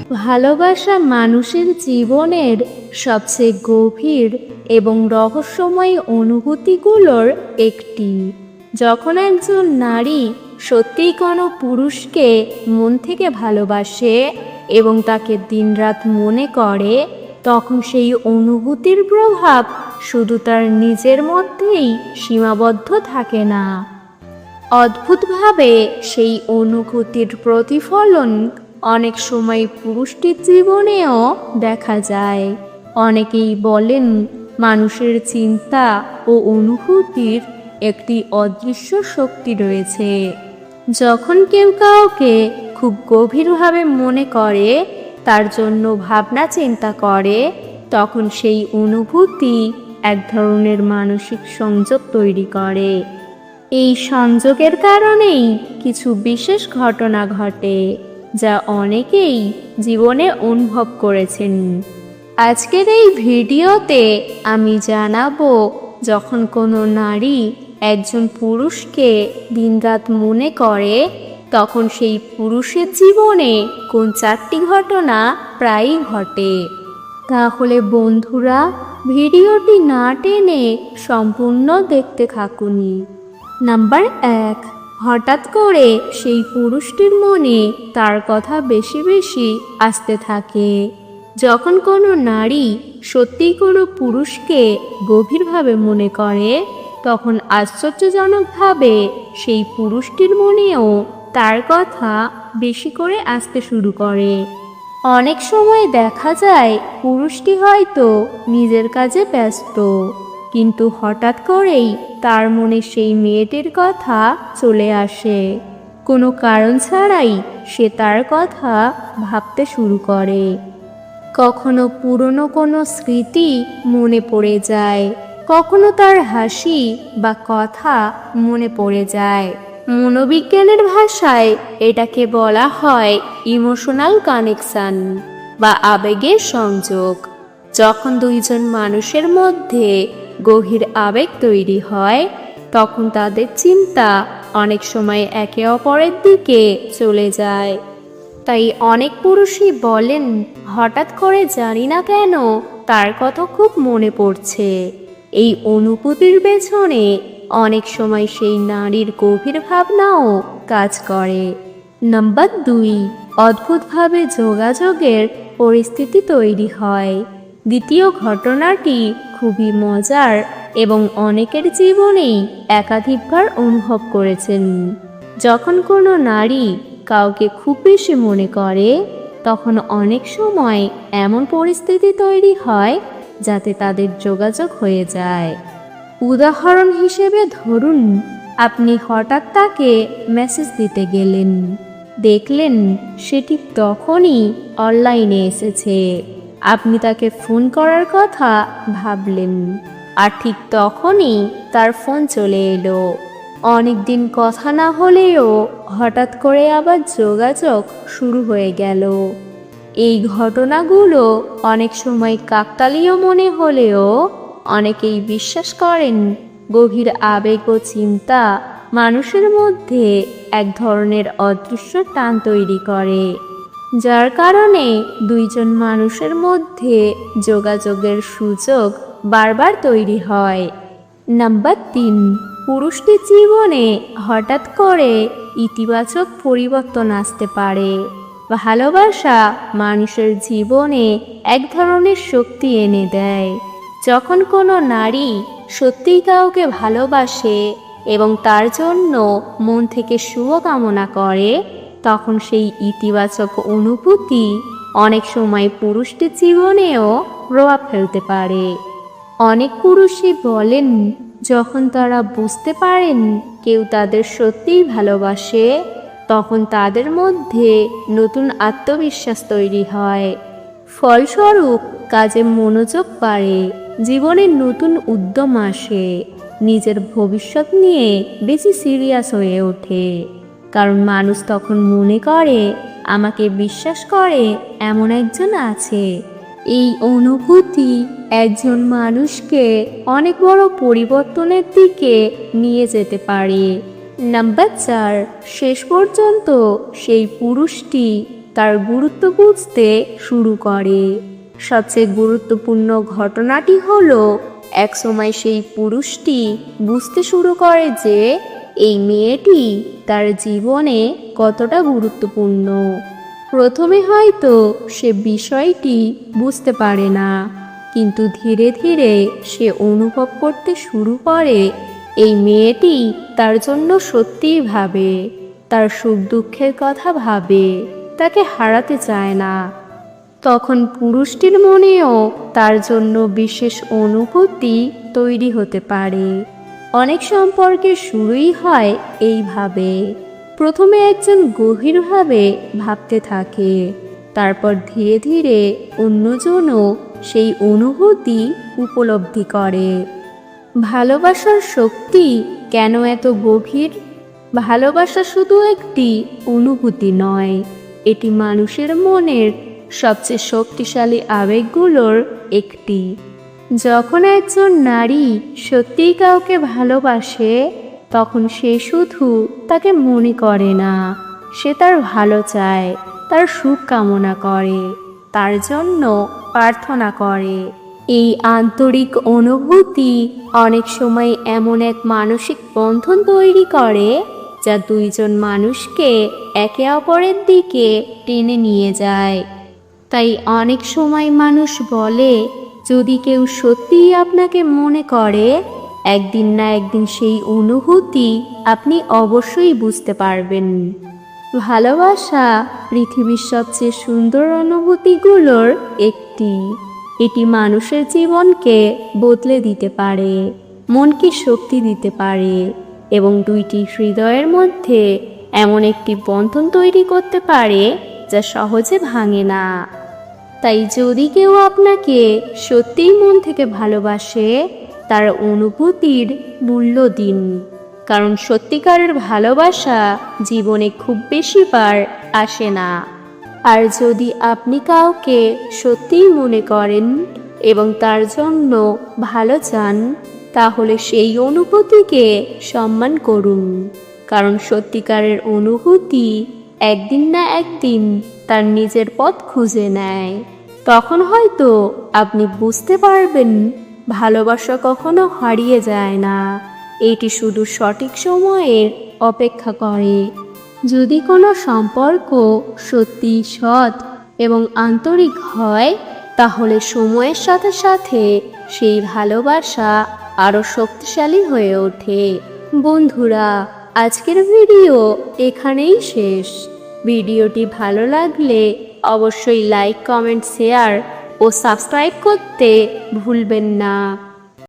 ভালোবাসা মানুষের জীবনের সবচেয়ে গভীর এবং রহস্যময় অনুভূতিগুলোর একটি। যখন একজন নারী সত্যিই কোনো পুরুষকে মন থেকে ভালোবাসে এবং তাকে দিনরাত মনে করে, তখন সেই অনুভূতির প্রভাব শুধু তার নিজের মধ্যেই সীমাবদ্ধ থাকে না। অদ্ভুতভাবে সেই অনুভূতির প্রতিফলন অনেক সময় পুরুষটির জীবনেও দেখা যায়। অনেকেই বলেন মানুষের চিন্তা ও অনুভূতির একটি অদৃশ্য শক্তি রয়েছে। যখন কেউ কাউকে খুব গভীরভাবে মনে করে, তার জন্য ভাবনা চিন্তা করে, তখন সেই অনুভূতি এক ধরনের মানসিক সংযোগ তৈরি করে। এই সংযোগের কারণেই কিছু বিশেষ ঘটনা ঘটে, যা অনেকেই জীবনে অনুভব করেছেন। আজকের এই ভিডিওতে আমি জানাবো, যখন কোনো নারী একজন পুরুষকে দিনরাত মনে করে, তখন সেই পুরুষের জীবনে কোন 4টি ঘটনা প্রায়ই ঘটে। তাহলে বন্ধুরা, ভিডিওটি না টেনে সম্পূর্ণ দেখতে থাকুন। নাম্বার 1, হঠাৎ করে সেই পুরুষটির মনে তার কথা বেশি বেশি আসতে থাকে। যখন কোনো নারী সত্যিই কোনো পুরুষকে গভীরভাবে মনে করে, তখন আশ্চর্যজনকভাবে সেই পুরুষটির মনেও তার কথা বেশি করে আসতে শুরু করে। অনেক সময় দেখা যায় পুরুষটি হয়তো নিজের কাজে ব্যস্ত, কিন্তু হঠাৎ করেই তার মনে সেই মেয়েটির কথা চলে আসে। কোনো কারণ ছাড়াই সে তার কথা ভাবতে শুরু করে। কখনো পুরনো কোনো স্মৃতি মনে পড়ে যায়, কখনো তার হাসি বা কথা মনে পড়ে যায়। মনোবিজ্ঞানের ভাষায় এটাকে বলা হয় ইমোশনাল কানেকশন বা আবেগের সংযোগ। যখন দুইজন মানুষের মধ্যে গভীর আবেগ তৈরি হয়, তখন তাদের চিন্তা অনেক সময় একে অপরের দিকে চলে যায়। তাই অনেক পুরুষই বলেন, হঠাৎ করে জানি না কেন তার কথা খুব মনে পড়ছে। এই অনুভূতির পেছনে অনেক সময় সেই নারীর গভীর ভাবনাও কাজ করে। নাম্বার 2, অদ্ভুতভাবে যোগাযোগের পরিস্থিতি তৈরি হয়। দ্বিতীয় ঘটনাটি খুবই মজার এবং অনেকের জীবনেই একাধিকবার অনুভব করেছেন। যখন কোনো নারী কাউকে খুব বেশি মনে করে, তখন অনেক সময় এমন পরিস্থিতি তৈরি হয় যাতে তাদের যোগাযোগ হয়ে যায়। উদাহরণ হিসেবে ধরুন, আপনি হঠাৎ তাকে মেসেজ দিতে গেলেন, দেখলেন সে ঠিক তখনই অনলাইনে এসেছে। আপনি তাকে ফোন করার কথা ভাবলেন, আর ঠিক তখনই তার ফোন চলে এলো। অনেক দিন কথা না হলেও হঠাৎ করে আবার যোগাযোগ শুরু হয়ে গেল। এই ঘটনাগুলো অনেক সময় কাকতালীয় মনে হলেও অনেকেই বিশ্বাস করেন গভীর আবেগ ও চিন্তা মানুষের মধ্যে এক ধরনের অদৃশ্য টান তৈরি করে, যার কারণে দুইজন মানুষের মধ্যে যোগাযোগের সুযোগ বারবার তৈরি হয়। নাম্বার 3, পুরুষটির জীবনে হঠাৎ করে ইতিবাচক পরিবর্তন আসতে পারে। ভালোবাসা মানুষের জীবনে এক ধরনের শক্তি এনে দেয়। যখন কোনো নারী সত্যিই কাউকে ভালোবাসে এবং তার জন্য মন থেকে শুভকামনা করে, তখন সেই ইতিবাচক অনুভূতি অনেক সময় পুরুষটির জীবনেও প্রভাব ফেলতে পারে। অনেক পুরুষই বলেন, যখন তারা বুঝতে পারেন কেউ তাদের সত্যিই ভালোবাসে, তখন তাদের মধ্যে নতুন আত্মবিশ্বাস তৈরি হয়। ফলস্বরূপ কাজে মনোযোগ বাড়ে, জীবনে নতুন উদ্যম আসে, নিজের ভবিষ্যৎ নিয়ে বেশি সিরিয়াস হয়ে ওঠে। কারণ মানুষ তখন মনে করে, আমাকে বিশ্বাস করে এমন একজন আছে। এই অনুভূতি একজন মানুষকে অনেক বড় পরিবর্তনের দিকে নিয়ে যেতে পারে। নাম্বার 4, শেষ পর্যন্ত সেই পুরুষটি তার গুরুত্ব বুঝতে শুরু করে। সবচেয়ে গুরুত্বপূর্ণ ঘটনাটি হলো একসময় সেই পুরুষটি বুঝতে শুরু করে যে এই মেয়েটি তার জীবনে কতটা গুরুত্বপূর্ণ। প্রথমে হয়তো সে বিষয়টি বুঝতে পারে না, কিন্তু ধীরে ধীরে সে অনুভব করতে শুরু করে এই মেয়েটি তার জন্য সত্যিই ভাবে, তার সুখ দুঃখের কথা ভাবে, তাকে হারাতে চায় না। তখন পুরুষটির মনেও তার জন্য বিশেষ অনুভূতি তৈরি হতে পারে। অনেক সম্পর্কের শুরুই হয় এইভাবে। প্রথমে একজন গভীরভাবে ভাবতে থাকে, তারপর ধীরে ধীরে অন্যজনও সেই অনুভূতি উপলব্ধি করে। ভালোবাসার শক্তি কেন এত গভীর? ভালোবাসা শুধু একটি অনুভূতি নয়, এটি মানুষের মনের সবচেয়ে শক্তিশালী আবেগগুলোর একটি। যখন একজন নারী সত্যিই কাউকে ভালোবাসে, তখন সে শুধু তাকে মনে করে না, সে তার ভালো চায়, তার সুখ কামনা করে, তার জন্য প্রার্থনা করে। এই আন্তরিক অনুভূতি অনেক সময় এমন এক মানসিক বন্ধন তৈরি করে যা দুইজন মানুষকে একে অপরের দিকে টেনে নিয়ে যায়। তাই অনেক সময় মানুষ বলে, যদি কেউ সত্যিই আপনাকে মনে করে, একদিন না একদিন সেই অনুভূতি আপনি অবশ্যই বুঝতে পারবেন। ভালোবাসা পৃথিবীর সবচেয়ে সুন্দর অনুভূতিগুলোর একটি। এটি মানুষের জীবনকে বদলে দিতে পারে, মনকে শক্তি দিতে পারে এবং দুইটি হৃদয়ের মধ্যে এমন একটি বন্ধন তৈরি করতে পারে যা সহজে ভাঙে না। তাই যদি কেউ আপনাকে সত্যিই মন থেকে ভালোবাসে, তার অনুভূতির মূল্য দিন, কারণ সত্যিকারের ভালোবাসা জীবনে খুব বেশিবার আসে না। আর যদি আপনি কাউকে সত্যিই মনে করেন এবং তার জন্য ভালো চান, তাহলে সেই অনুভূতিকে সম্মান করুন, কারণ সত্যিকারের অনুভূতি একদিন না একদিন তার নিজের পথ খুঁজে নেয়। তখন হয়তো আপনি বুঝতে পারবেন, ভালোবাসা কখনো হারিয়ে যায় না, এটি শুধু সঠিক সময়ের অপেক্ষা করে। যদি কোনো সম্পর্ক সত্যি সৎ এবং আন্তরিক হয়, তাহলে সময়ের সাথে সাথে সেই ভালোবাসা আরও শক্তিশালী হয়ে ওঠে। বন্ধুরা, আজকের ভিডিও এখানেই শেষ। ভিডিওটি ভালো লাগলে অবশ্যই লাইক, কমেন্ট, শেয়ার ও সাবস্ক্রাইব করতে ভুলবেন না।